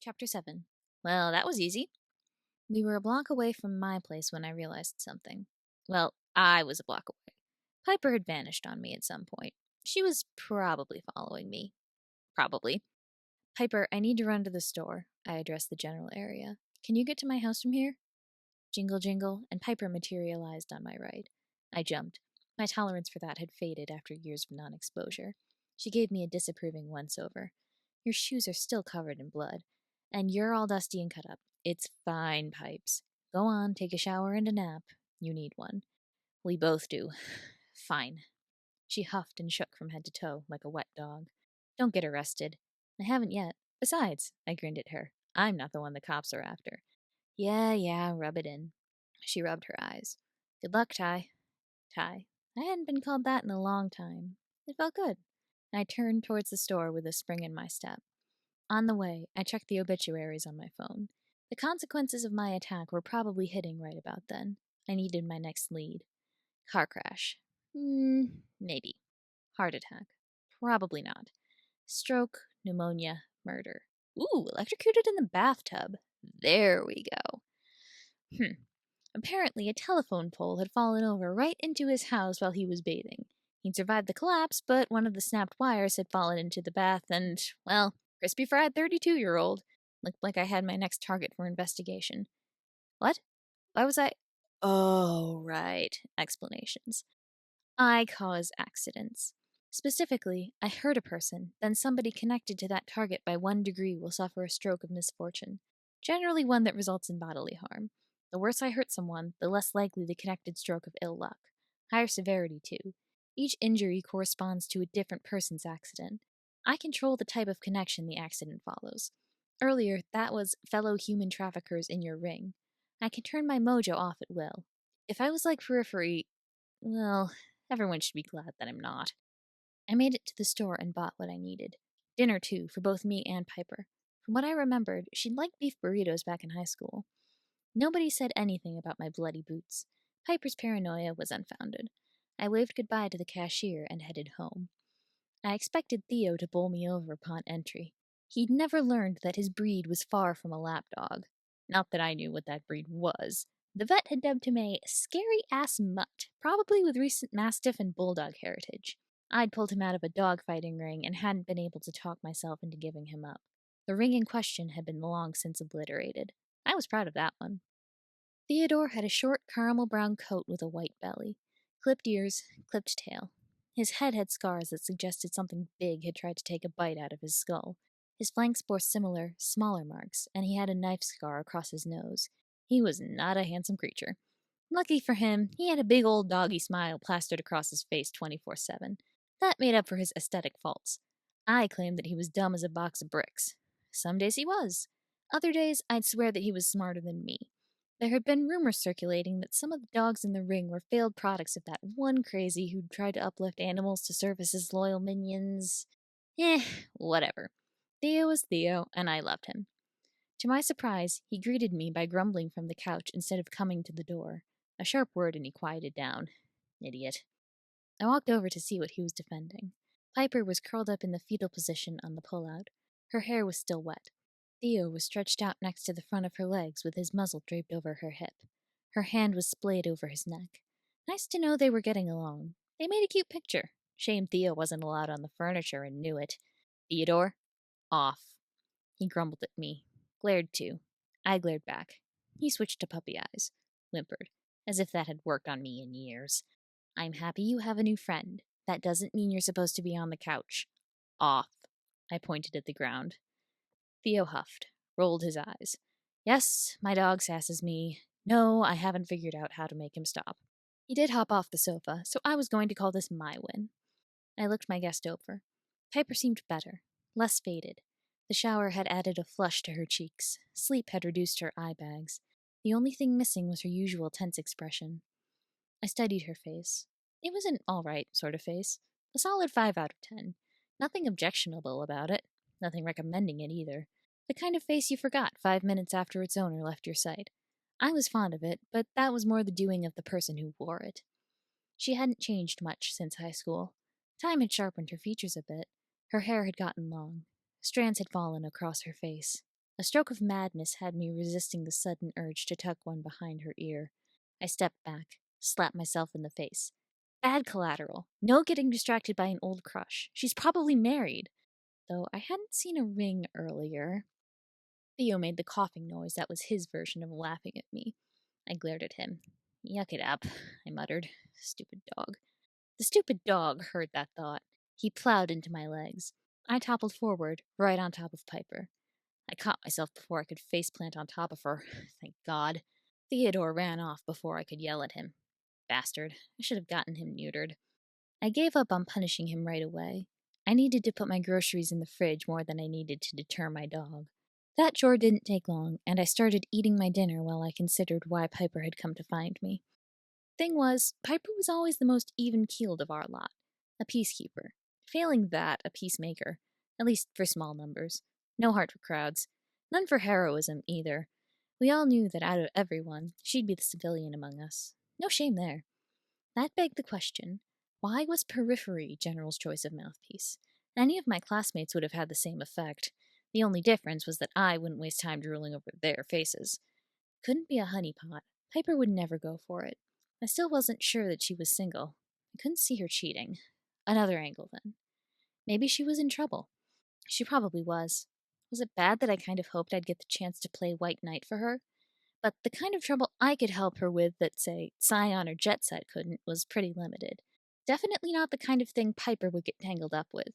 Chapter 7. Well, that was easy. We were a block away from my place when I realized something. Well, I was a block away. Piper had vanished on me at some point. She was probably following me. Probably. Piper, I need to run to the store. I addressed the general area. Can you get to my house from here? Jingle, jingle, and Piper materialized on my right. I jumped. My tolerance for that had faded after years of non-exposure. She gave me a disapproving once-over. Your shoes are still covered in blood, and you're all dusty and cut up. It's fine, Pipes. Go on, take a shower and a nap. You need one. We both do. Fine. She huffed and shook from head to toe like a wet dog. Don't get arrested. I haven't yet. Besides, I grinned at her, I'm not the one the cops are after. Yeah, rub it in. She rubbed her eyes. Good luck, Ty. Ty. I hadn't been called that in a long time. It felt good. I turned towards the store with a spring in my step. On the way, I checked the obituaries on my phone. The consequences of my attack were probably hitting right about then. I needed my next lead. Car crash. Maybe. Heart attack. Probably not. Stroke, pneumonia, murder. Ooh, electrocuted in the bathtub. There we go. Apparently, a telephone pole had fallen over right into his house while he was bathing. He'd survived the collapse, but one of the snapped wires had fallen into the bath and, well, crispy fried 32-year-old. Looked like I had my next target for investigation. What? Why was I... Oh, right. Explanations. I cause accidents. Specifically, I hurt a person, then somebody connected to that target by 1 degree will suffer a stroke of misfortune, generally one that results in bodily harm. The worse I hurt someone, the less likely the connected stroke of ill luck. Higher severity, too. Each injury corresponds to a different person's accident. I control the type of connection the accident follows. Earlier, that was fellow human traffickers in your ring. I can turn my mojo off at will. If I was like Peripheral, well, everyone should be glad that I'm not. I made it to the store and bought what I needed. Dinner, too, for both me and Piper. From what I remembered, she'd liked beef burritos back in high school. Nobody said anything about my bloody boots. Piper's paranoia was unfounded. I waved goodbye to the cashier and headed home. I expected Theo to bowl me over upon entry. He'd never learned that his breed was far from a lapdog. Not that I knew what that breed was. The vet had dubbed him a scary-ass mutt, probably with recent mastiff and bulldog heritage. I'd pulled him out of a dog-fighting ring and hadn't been able to talk myself into giving him up. The ring in question had been long since obliterated. I was proud of that one. Theodore had a short caramel brown coat with a white belly, clipped ears, clipped tail. His head had scars that suggested something big had tried to take a bite out of his skull. His flanks bore similar, smaller marks, and he had a knife scar across his nose. He was not a handsome creature. Lucky for him, he had a big old doggy smile plastered across his face 24/7. That made up for his aesthetic faults. I claimed that he was dumb as a box of bricks. Some days he was. Other days, I'd swear that he was smarter than me. There had been rumors circulating that some of the dogs in the ring were failed products of that one crazy who'd tried to uplift animals to serve as his loyal minions. Whatever. Theo was Theo, and I loved him. To my surprise, he greeted me by grumbling from the couch instead of coming to the door. A sharp word and he quieted down. Idiot. I walked over to see what he was defending. Piper was curled up in the fetal position on the pullout. Her hair was still wet. Theo was stretched out next to the front of her legs with his muzzle draped over her hip. Her hand was splayed over his neck. Nice to know they were getting along. They made a cute picture. Shame Theo wasn't allowed on the furniture and knew it. Theodore? Off. He grumbled at me. Glared too. I glared back. He switched to puppy eyes. Whimpered. As if that had worked on me in years. I'm happy you have a new friend. That doesn't mean you're supposed to be on the couch. Off. I pointed at the ground. Theo huffed, rolled his eyes. Yes, my dog sasses me. No, I haven't figured out how to make him stop. He did hop off the sofa, so I was going to call this my win. I looked my guest over. Piper seemed better, less faded. The shower had added a flush to her cheeks. Sleep had reduced her eye bags. The only thing missing was her usual tense expression. I studied her face. It was an all-right sort of face. A solid 5 out of 10. Nothing objectionable about it. Nothing recommending it either. The kind of face you forgot 5 minutes after its owner left your sight. I was fond of it, but that was more the doing of the person who wore it. She hadn't changed much since high school. Time had sharpened her features a bit. Her hair had gotten long. Strands had fallen across her face. A stroke of madness had me resisting the sudden urge to tuck one behind her ear. I stepped back, slapped myself in the face. Bad collateral. No getting distracted by an old crush. She's probably married. Though I hadn't seen a ring earlier. Theo made the coughing noise that was his version of laughing at me. I glared at him. Yuck it up, I muttered. Stupid dog. The stupid dog heard that thought. He plowed into my legs. I toppled forward, right on top of Piper. I caught myself before I could faceplant on top of her. Thank God. Theodore ran off before I could yell at him. Bastard. I should have gotten him neutered. I gave up on punishing him right away. I needed to put my groceries in the fridge more than I needed to deter my dog. That chore didn't take long, and I started eating my dinner while I considered why Piper had come to find me. Thing was, Piper was always the most even-keeled of our lot. A peacekeeper. Failing that, a peacemaker. At least for small numbers. No heart for crowds. None for heroism, either. We all knew that out of everyone, she'd be the civilian among us. No shame there. That begged the question, why was Peripheral General's choice of mouthpiece? Any of my classmates would have had the same effect. The only difference was that I wouldn't waste time drooling over their faces. Couldn't be a honeypot. Piper would never go for it. I still wasn't sure that she was single. I couldn't see her cheating. Another angle, then. Maybe she was in trouble. She probably was. Was it bad that I kind of hoped I'd get the chance to play White Knight for her? But the kind of trouble I could help her with that, say, Scion or Jet Set couldn't was pretty limited. Definitely not the kind of thing Piper would get tangled up with.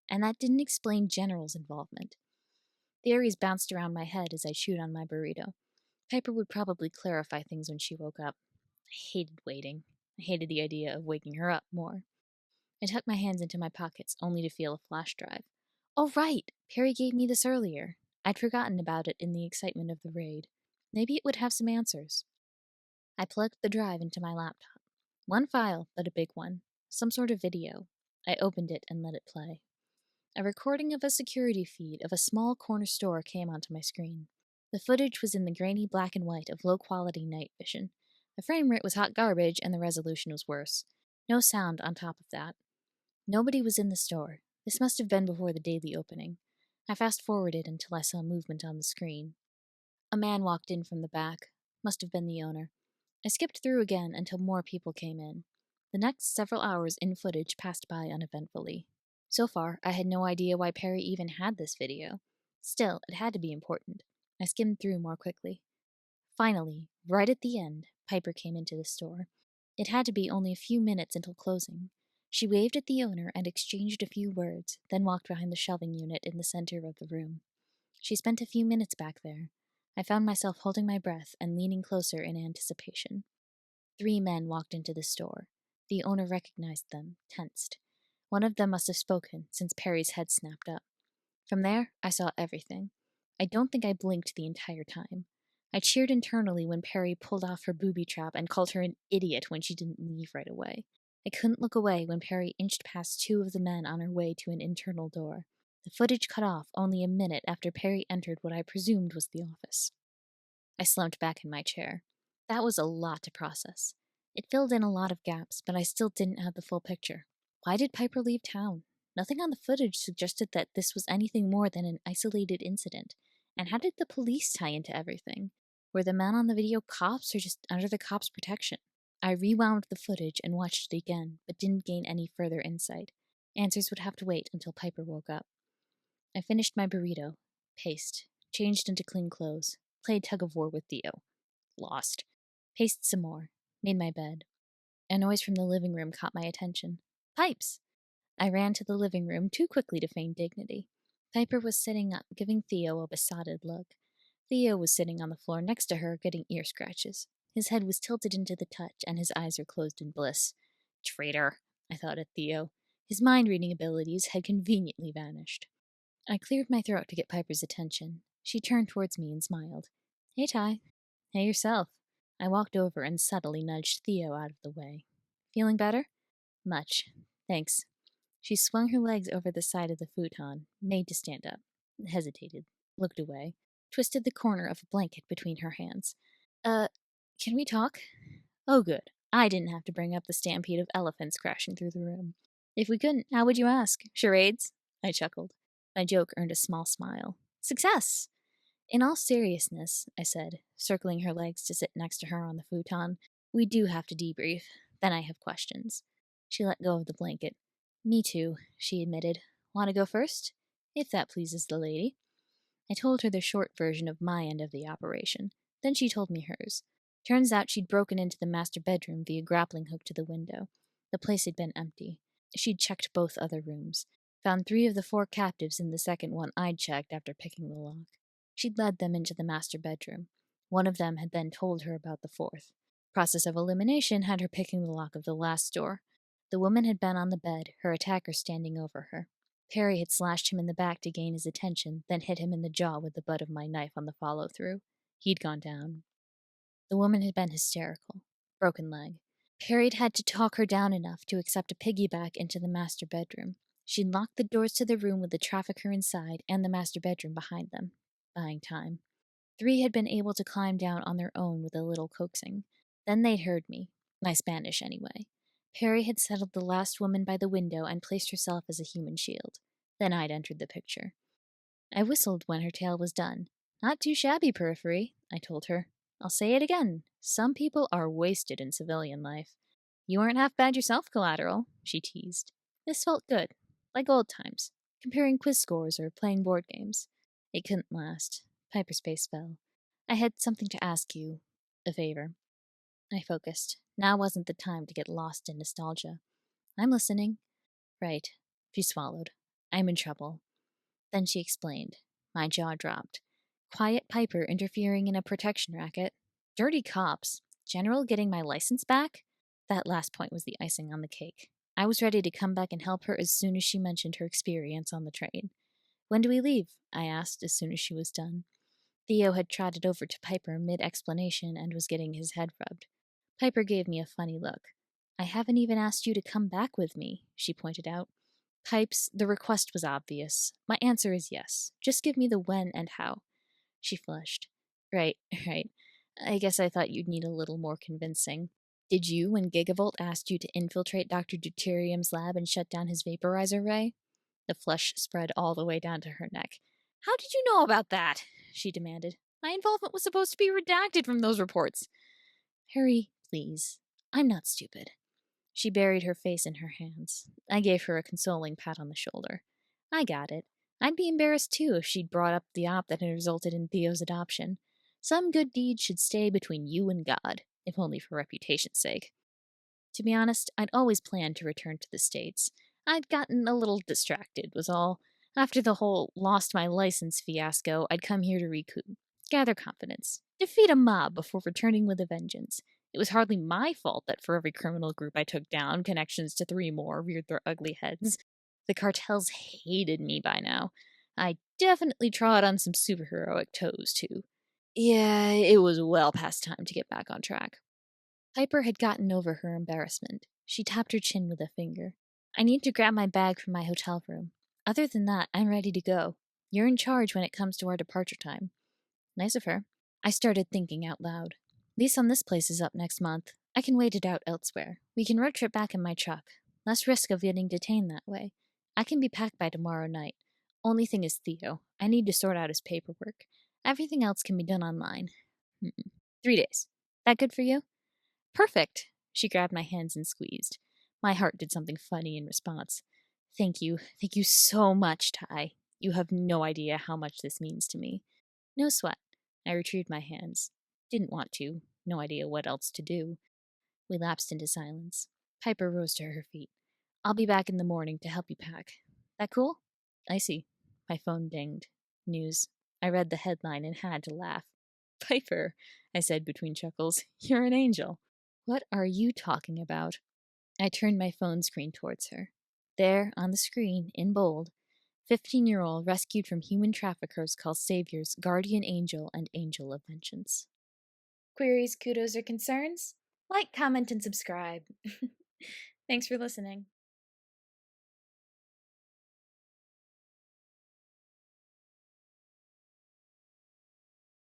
And that didn't explain General's involvement. Theories bounced around my head as I chewed on my burrito. Piper would probably clarify things when she woke up. I hated waiting. I hated the idea of waking her up more. I tucked my hands into my pockets, only to feel a flash drive. Oh, right! Perry gave me this earlier. I'd forgotten about it in the excitement of the raid. Maybe it would have some answers. I plugged the drive into my laptop. One file, but a big one. Some sort of video. I opened it and let it play. A recording of a security feed of a small corner store came onto my screen. The footage was in the grainy black and white of low-quality night vision. The frame rate was hot garbage, and the resolution was worse. No sound on top of that. Nobody was in the store. This must have been before the daily opening. I fast-forwarded until I saw movement on the screen. A man walked in from the back. Must have been the owner. I skipped through again until more people came in. The next several hours in footage passed by uneventfully. So far, I had no idea why Perry even had this video. Still, it had to be important. I skimmed through more quickly. Finally, right at the end, Piper came into the store. It had to be only a few minutes until closing. She waved at the owner and exchanged a few words, then walked behind the shelving unit in the center of the room. She spent a few minutes back there. I found myself holding my breath and leaning closer in anticipation. 3 men walked into the store. The owner recognized them, tensed. One of them must have spoken, since Perry's head snapped up. From there, I saw everything. I don't think I blinked the entire time. I cheered internally when Perry pulled off her booby trap and called her an idiot when she didn't leave right away. I couldn't look away when Perry inched past 2 of the men on her way to an internal door. The footage cut off only a minute after Perry entered what I presumed was the office. I slumped back in my chair. That was a lot to process. It filled in a lot of gaps, but I still didn't have the full picture. Why did Piper leave town? Nothing on the footage suggested that this was anything more than an isolated incident. And how did the police tie into everything? Were the men on the video cops or just under the cops' protection? I rewound the footage and watched it again, but didn't gain any further insight. Answers would have to wait until Piper woke up. I finished my burrito, paced, changed into clean clothes, played tug-of-war with Theo. Lost. Paced some more, made my bed. A noise from the living room caught my attention. Pipes! I ran to the living room too quickly to feign dignity. Piper was sitting up, giving Theo a besotted look. Theo was sitting on the floor next to her, getting ear scratches. His head was tilted into the touch, and his eyes were closed in bliss. Traitor, I thought at Theo. His mind-reading abilities had conveniently vanished. I cleared my throat to get Piper's attention. She turned towards me and smiled. Hey, Ty. Hey, yourself. I walked over and subtly nudged Theo out of the way. Feeling better? Much. Thanks. She swung her legs over the side of the futon, made to stand up, hesitated, looked away, twisted the corner of a blanket between her hands. Can we talk? Oh, good. I didn't have to bring up the stampede of elephants crashing through the room. If we couldn't, how would you ask? Charades? I chuckled. My joke earned a small smile. Success! In all seriousness, I said, circling her legs to sit next to her on the futon, we do have to debrief. Then I have questions. She let go of the blanket. Me too, she admitted. Want to go first? If that pleases the lady. I told her the short version of my end of the operation. Then she told me hers. Turns out she'd broken into the master bedroom via grappling hook to the window. The place had been empty. She'd checked both other rooms. Found 3 of the 4 captives in the second one I'd checked after picking the lock. She'd led them into the master bedroom. One of them had then told her about the 4th. Process of elimination had her picking the lock of the last door. The woman had been on the bed, her attacker standing over her. Perry had slashed him in the back to gain his attention, then hit him in the jaw with the butt of my knife on the follow-through. He'd gone down. The woman had been hysterical. Broken leg. Perry'd had to talk her down enough to accept a piggyback into the master bedroom. She'd locked the doors to the room with the trafficker inside and the master bedroom behind them. Buying time. 3 had been able to climb down on their own with a little coaxing. Then they'd heard me. My Spanish, anyway. Perry had settled the last woman by the window and placed herself as a human shield. Then I'd entered the picture. I whistled when her tale was done. Not too shabby, Periphery, I told her. I'll say it again. Some people are wasted in civilian life. You aren't half bad yourself, Collateral, she teased. This felt good. Like old times. Comparing quiz scores or playing board games. It couldn't last. Piper's face fell. I had something to ask you. A favor. I focused. Now wasn't the time to get lost in nostalgia. I'm listening. Right. She swallowed. I'm in trouble. Then she explained. My jaw dropped. Quiet Piper interfering in a protection racket. Dirty cops. General getting my license back? That last point was the icing on the cake. I was ready to come back and help her as soon as she mentioned her experience on the train. When do we leave? I asked as soon as she was done. Theo had trotted over to Piper mid-explanation and was getting his head rubbed. Piper gave me a funny look. I haven't even asked you to come back with me, she pointed out. Pipes, the request was obvious. My answer is yes. Just give me the when and how. She flushed. Right, right. I guess I thought you'd need a little more convincing. Did you when Gigavolt asked you to infiltrate Dr. Deuterium's lab and shut down his vaporizer ray? The flush spread all the way down to her neck. How did you know about that? She demanded. My involvement was supposed to be redacted from those reports. Harry, please. I'm not stupid. She buried her face in her hands. I gave her a consoling pat on the shoulder. I got it. I'd be embarrassed too if she'd brought up the op that had resulted in Theo's adoption. Some good deed should stay between you and God, if only for reputation's sake. To be honest, I'd always planned to return to the States. I'd gotten a little distracted, was all. After the whole lost my license fiasco, I'd come here to recoup, gather confidence, defeat a mob before returning with a vengeance. It was hardly my fault that for every criminal group I took down, connections to 3 more reared their ugly heads. The cartels hated me by now. I definitely trod on some superheroic toes, too. Yeah, it was well past time to get back on track. Piper had gotten over her embarrassment. She tapped her chin with a finger. I need to grab my bag from my hotel room. Other than that, I'm ready to go. You're in charge when it comes to our departure time. Nice of her. I started thinking out loud. Lease on this place is up next month. I can wait it out elsewhere. We can road trip back in my truck. Less risk of getting detained that way. I can be packed by tomorrow night. Only thing is Theo. I need to sort out his paperwork. Everything else can be done online. 3 days. That good for you? Perfect. She grabbed my hands and squeezed. My heart did something funny in response. Thank you. Thank you so much, Ty. You have no idea how much this means to me. No sweat. I retrieved my hands. Didn't want to. No idea what else to do. We lapsed into silence. Piper rose to her feet. I'll be back in the morning to help you pack. That cool? I see. My phone dinged. News. I read the headline and had to laugh. Piper, I said between chuckles, you're an angel. What are you talking about? I turned my phone screen towards her. There, on the screen, in bold, 15-year-old rescued from human traffickers called Saviors, Guardian Angel, and Angel of Vengeance. Queries, kudos, or concerns? Like, comment, and subscribe. Thanks for listening.